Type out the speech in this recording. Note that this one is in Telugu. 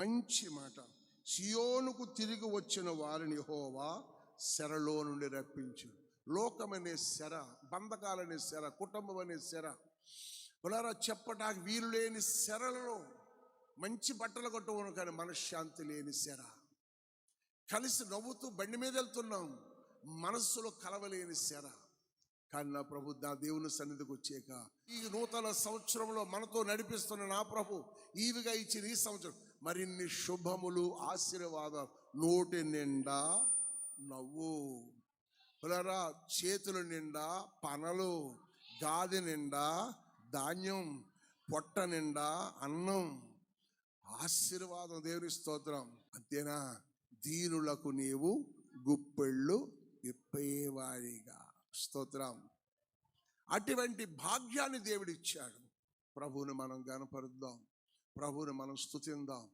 మంచి మాట. సియోనుకు తిరిగి వచ్చిన వారిని యెహోవా శరలో నుండి రప్పించు. లోకమనే శర, బంధకాలనే శర, కుటుంబం అనే శర, పునరా చెప్పటానికి వీలు లేని శరలలో మంచి బట్టలు కట్టుకోను కానీ మనశ్శాంతి లేని శర. కలిసి నవ్వుతూ బండి మీద వెళ్తున్నాం, మనస్సులో కలవలేని శర. కానీ నా ప్రభు, నా దేవుని సన్నిధికి వచ్చాక ఈ నూతన సంవత్సరంలో మనతో నడిపిస్తున్న నా ప్రభు ఈవిగా ఇచ్చిన ఈ సంవత్సరం మరిన్ని శుభములు, ఆశీర్వాదాలు, నోటి నిండా నవ్వు, పునరా చేతుల నిండా పనలు, గాది నిండా ధాన్యం, పొట్ట నిండా అన్నం, ఆశీర్వాదం. దేవుని స్తోత్రం. అంతేనా? దీనులకు నీవు గుప్పెళ్ళు విప్పేవాడిగా. స్తోత్రం. అటువంటి భాగ్యాన్ని దేవుడిచ్చాడు. ప్రభువుని మనం గనపరుద్దాం, ప్రభువుని మనం స్తుతిందాం.